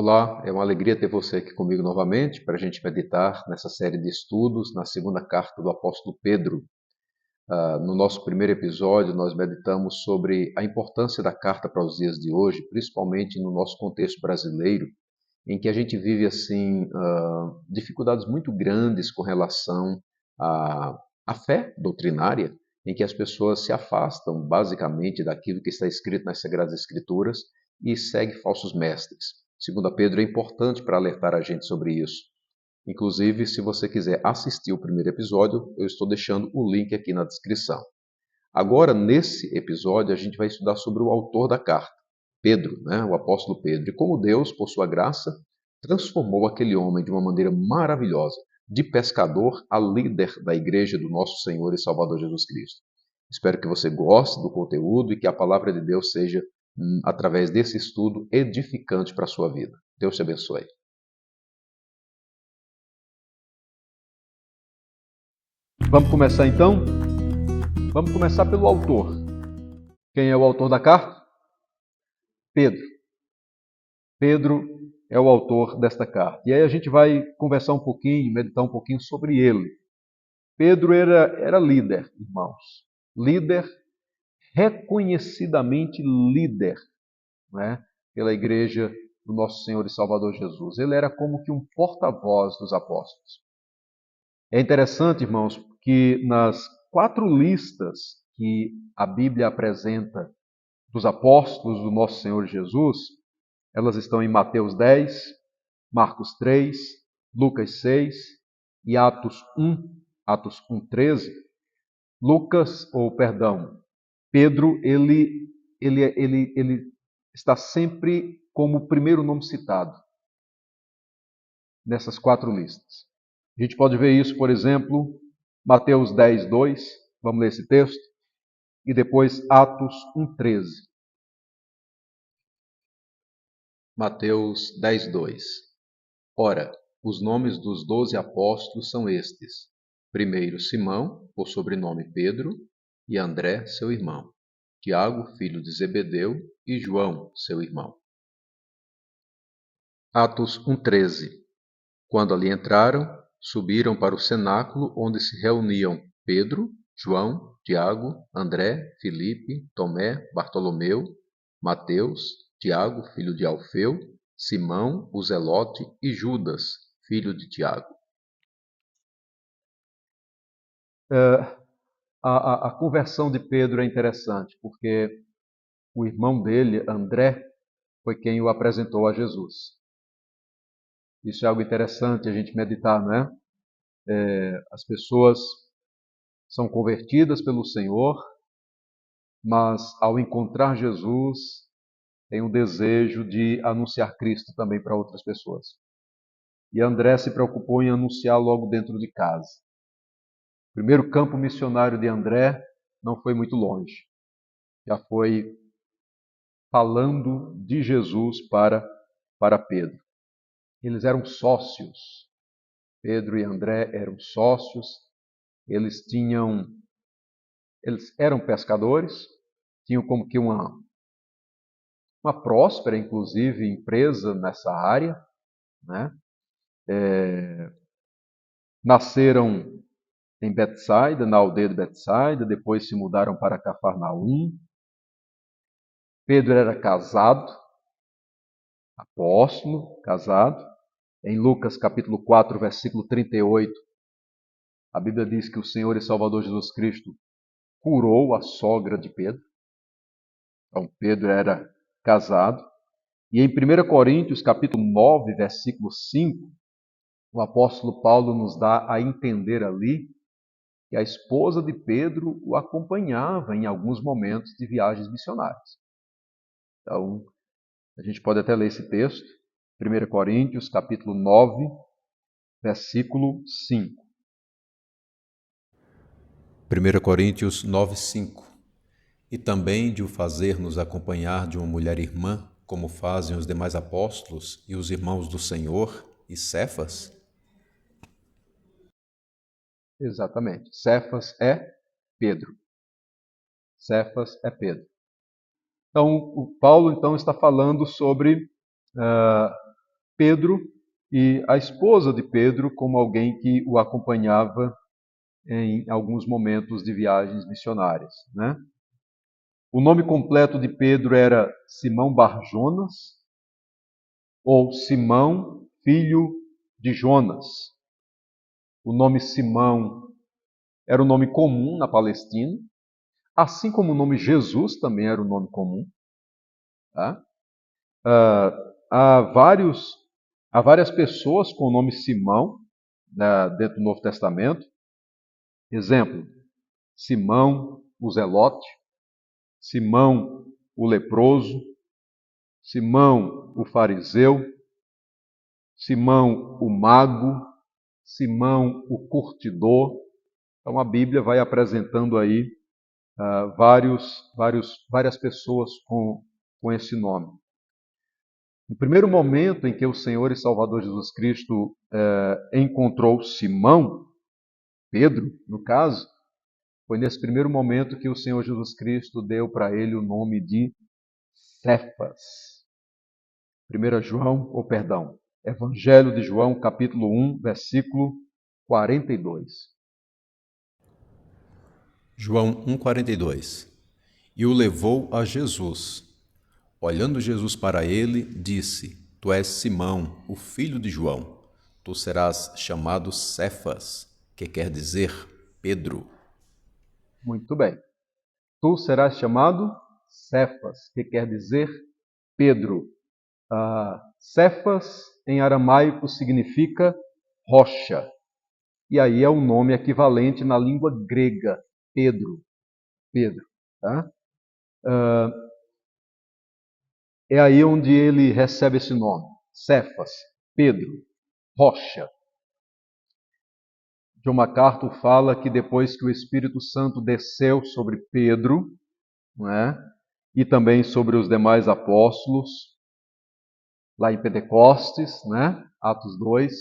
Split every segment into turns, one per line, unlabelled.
Olá, é uma alegria ter você aqui comigo novamente para a gente meditar nessa série de estudos na segunda carta do apóstolo Pedro. No nosso primeiro episódio, nós meditamos sobre a importância da carta para os dias de hoje, principalmente no nosso contexto brasileiro, em que a gente vive assim dificuldades muito grandes com relação à fé doutrinária, em que as pessoas se afastam basicamente daquilo que está escrito nas Sagradas Escrituras e seguem falsos mestres. Segundo Pedro, é importante para alertar a gente sobre isso. Inclusive, se você quiser assistir o primeiro episódio, eu estou deixando o link aqui na descrição. Agora, nesse episódio, a gente vai estudar sobre o autor da carta, Pedro, o apóstolo Pedro, e como Deus, por sua graça, transformou aquele homem de uma maneira maravilhosa, de pescador a líder da igreja do nosso Senhor e Salvador Jesus Cristo. Espero que você goste do conteúdo e que a palavra de Deus seja, através desse estudo, edificante para a sua vida. Deus te abençoe. Vamos começar então? Vamos começar pelo autor. Quem é o autor da carta? Pedro. Pedro é o autor desta carta. E aí a gente vai conversar um pouquinho, meditar um pouquinho sobre ele. Pedro era líder, irmãos. Líder, reconhecidamente líder, pela igreja do nosso Senhor e Salvador Jesus. Ele era como que um porta-voz dos apóstolos. É interessante, irmãos, que nas 4 listas que a Bíblia apresenta dos apóstolos do nosso Senhor Jesus, elas estão em Mateus 10, Marcos 3, Lucas 6 e Atos 1:13. Pedro, ele está sempre como o primeiro nome citado nessas 4 listas. A gente pode ver isso, por exemplo, Mateus 10:2, vamos ler esse texto, e depois Atos 1:13. Mateus 10:2. Ora, os nomes dos 12 apóstolos são estes: primeiro Simão, por sobrenome Pedro, e André, seu irmão, Tiago, filho de Zebedeu, e João, seu irmão. Atos 1:13. Quando ali entraram, subiram para o cenáculo onde se reuniam Pedro, João, Tiago, André, Filipe, Tomé, Bartolomeu, Mateus, Tiago, filho de Alfeu, Simão, o Zelote e Judas, filho de Tiago. A conversão de Pedro é interessante, porque o irmão dele, André, foi quem o apresentou a Jesus. Isso é algo interessante a gente meditar, não é? As pessoas são convertidas pelo Senhor, mas ao encontrar Jesus, têm o desejo de anunciar Cristo também para outras pessoas. E André se preocupou em anunciar logo dentro de casa. O primeiro campo missionário de André não foi muito longe. Já foi falando de Jesus para Pedro. Eles eram sócios. Pedro e André eram sócios. Eles eram pescadores, tinham como que uma próspera, inclusive, empresa nessa área, né? Nasceram em Betsaida, na aldeia de Betsaida, depois se mudaram para Cafarnaum. Pedro era casado, apóstolo, casado. Em Lucas capítulo 4, versículo 38, a Bíblia diz que o Senhor e Salvador Jesus Cristo curou a sogra de Pedro. Então, Pedro era casado. E em 1 Coríntios capítulo 9, versículo 5, o apóstolo Paulo nos dá a entender ali que a esposa de Pedro o acompanhava em alguns momentos de viagens missionárias. Então, a gente pode até ler esse texto, 1 Coríntios, capítulo 9, versículo 5.
1 Coríntios 9:5. E também de o fazer nos acompanhar de uma mulher irmã, como fazem os demais apóstolos e os irmãos do Senhor e Cefas?
Exatamente. Cefas é Pedro. Cefas é Pedro. Então, o Paulo está falando sobre Pedro e a esposa de Pedro como alguém que o acompanhava em alguns momentos de viagens missionárias, né? O nome completo de Pedro era Simão Barjonas ou Simão, filho de Jonas. O nome Simão era um nome comum na Palestina, assim como o nome Jesus também era um nome comum. Tá? Há várias pessoas com o nome Simão dentro do Novo Testamento. Exemplo, Simão o Zelote, Simão o leproso, Simão o fariseu, Simão o mago, Simão o curtidor. Então a Bíblia vai apresentando aí várias pessoas com esse nome. No primeiro momento em que o Senhor e Salvador Jesus Cristo encontrou Simão, Pedro, no caso, foi nesse primeiro momento que o Senhor Jesus Cristo deu para ele o nome de Cefas. Evangelho de João, capítulo 1, versículo 42.
João 1,42. E o levou a Jesus. Olhando Jesus para ele, disse: Tu és Simão, o filho de João. Tu serás chamado Cefas, que quer dizer Pedro.
Muito bem. Tu serás chamado Cefas, que quer dizer Pedro. Cefas, em aramaico, significa rocha. E aí é um nome equivalente na língua grega, Pedro. Pedro. Tá? É aí onde ele recebe esse nome. Cefas, Pedro, rocha. John MacArthur fala que depois que o Espírito Santo desceu sobre Pedro, né, e também sobre os demais apóstolos, lá em Pentecostes, né, Atos 2,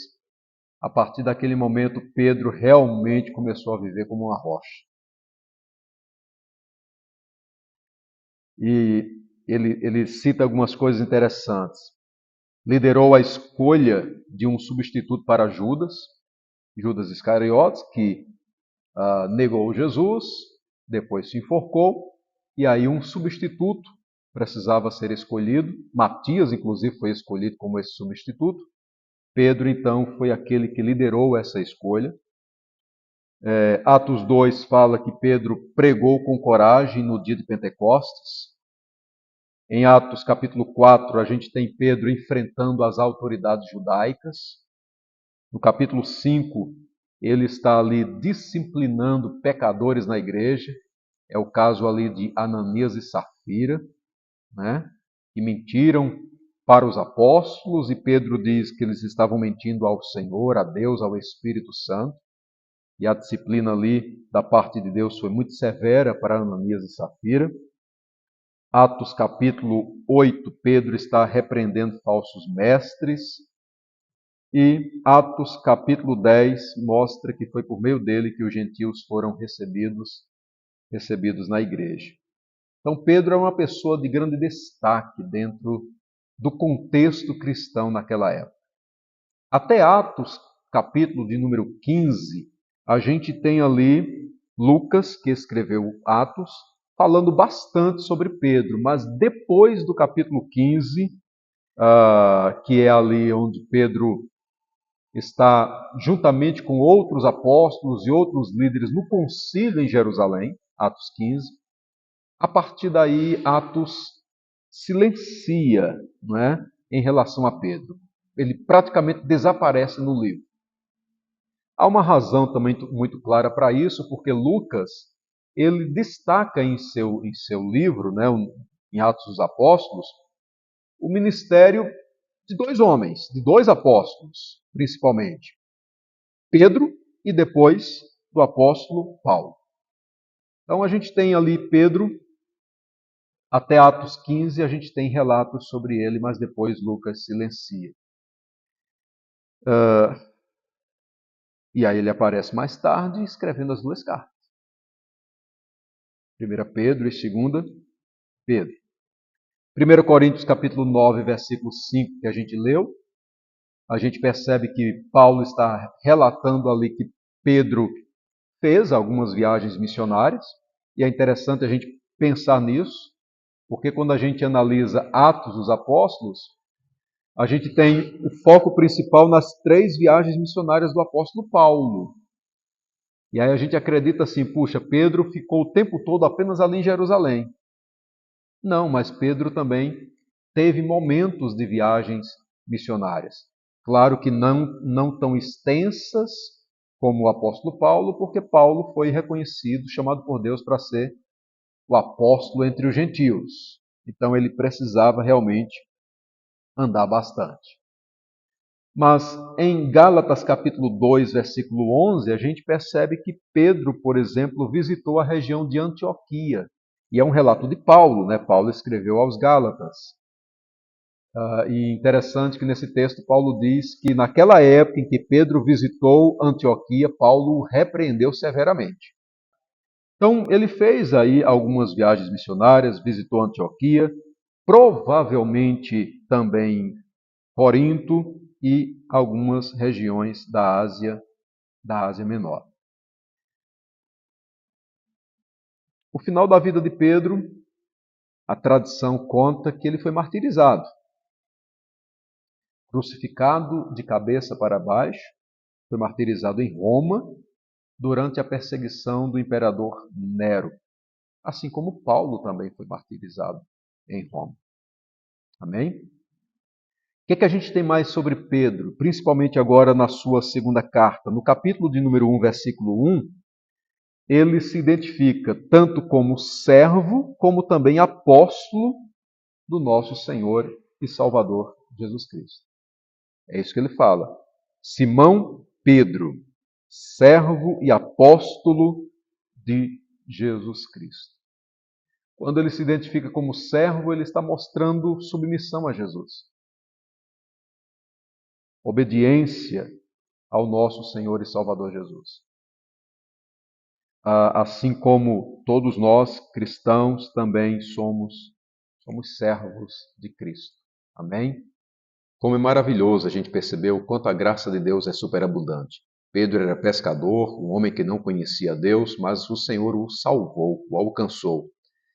a partir daquele momento Pedro realmente começou a viver como uma rocha. E ele cita algumas coisas interessantes. Liderou a escolha de um substituto para Judas Iscariotes, que negou Jesus, depois se enforcou, e aí um substituto precisava ser escolhido. Matias, inclusive, foi escolhido como esse substituto. Pedro, então, foi aquele que liderou essa escolha. Atos 2 fala que Pedro pregou com coragem no dia de Pentecostes. Em Atos capítulo 4, a gente tem Pedro enfrentando as autoridades judaicas. No capítulo 5, ele está ali disciplinando pecadores na igreja. É o caso ali de Ananias e Safira, né, que mentiram para os apóstolos, e Pedro diz que eles estavam mentindo ao Senhor, a Deus, ao Espírito Santo. E a disciplina ali da parte de Deus foi muito severa para Ananias e Safira. Atos capítulo 8, Pedro está repreendendo falsos mestres. E Atos capítulo 10 mostra que foi por meio dele que os gentios foram recebidos na igreja. Então Pedro é uma pessoa de grande destaque dentro do contexto cristão naquela época. Até Atos capítulo de número 15, a gente tem ali Lucas, que escreveu Atos, falando bastante sobre Pedro, mas depois do capítulo 15, que é ali onde Pedro está juntamente com outros apóstolos e outros líderes no concílio em Jerusalém, Atos 15, a partir daí Atos silencia, não é, em relação a Pedro. Ele praticamente desaparece no livro. Há uma razão também muito clara para isso, porque Lucas ele destaca em seu livro, né, em Atos dos Apóstolos, o ministério de dois homens, de dois apóstolos, principalmente. Pedro e depois do apóstolo Paulo. Então a gente tem ali Pedro, até Atos 15 a gente tem relatos sobre ele, mas depois Lucas silencia. E aí ele aparece mais tarde escrevendo as duas cartas. 1 Pedro e 2 Pedro. 1 Coríntios capítulo 9, versículo 5, que a gente leu, A gente percebe que Paulo está relatando ali que Pedro fez algumas viagens missionárias, e é interessante a gente pensar nisso, porque quando a gente analisa Atos dos Apóstolos, a gente tem o foco principal nas 3 viagens missionárias do apóstolo Paulo. E aí a gente acredita assim, puxa, Pedro ficou o tempo todo apenas ali em Jerusalém. Não, mas Pedro também teve momentos de viagens missionárias. Claro que não tão extensas como o apóstolo Paulo, porque Paulo foi reconhecido, chamado por Deus para ser o apóstolo entre os gentios. Então ele precisava realmente andar bastante. Mas em Gálatas capítulo 2, versículo 11, a gente percebe que Pedro, por exemplo, visitou a região de Antioquia. E é um relato de Paulo, né? Paulo escreveu aos Gálatas. E interessante que nesse texto Paulo diz que naquela época em que Pedro visitou Antioquia, Paulo o repreendeu severamente. Então ele fez aí algumas viagens missionárias, visitou Antioquia, provavelmente também Corinto e algumas regiões da Ásia Menor. O final da vida de Pedro, a tradição conta que ele foi martirizado, crucificado de cabeça para baixo, foi martirizado em Roma durante a perseguição do imperador Nero, assim como Paulo também foi martirizado em Roma. Amém? O que a gente tem mais sobre Pedro, principalmente agora na sua segunda carta? No capítulo de número 1, versículo 1, ele se identifica tanto como servo, como também apóstolo do nosso Senhor e Salvador Jesus Cristo. É isso que ele fala. Simão Pedro, servo e apóstolo de Jesus Cristo. Quando ele se identifica como servo, ele está mostrando submissão a Jesus. Obediência ao nosso Senhor e Salvador Jesus. Assim como todos nós, cristãos, também somos servos de Cristo. Amém? Como é maravilhoso a gente perceber o quanto a graça de Deus é superabundante. Pedro era pescador, um homem que não conhecia Deus, mas o Senhor o salvou, o alcançou.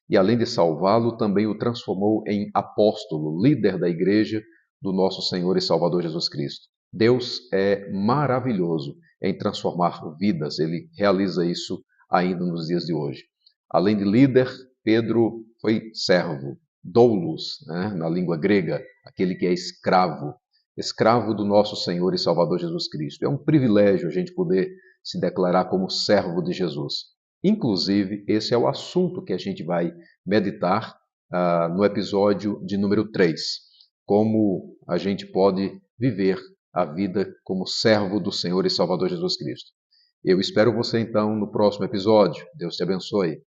E além de salvá-lo, também o transformou em apóstolo, líder da igreja do nosso Senhor e Salvador Jesus Cristo. Deus é maravilhoso em transformar vidas, ele realiza isso ainda nos dias de hoje. Além de líder, Pedro foi servo, doulos, né, na língua grega, aquele que é escravo, escravo do nosso Senhor e Salvador Jesus Cristo. É um privilégio a gente poder se declarar como servo de Jesus. Inclusive, esse é o assunto que a gente vai meditar no episódio de número 3, como a gente pode viver a vida como servo do Senhor e Salvador Jesus Cristo. Eu espero você então no próximo episódio. Deus te abençoe.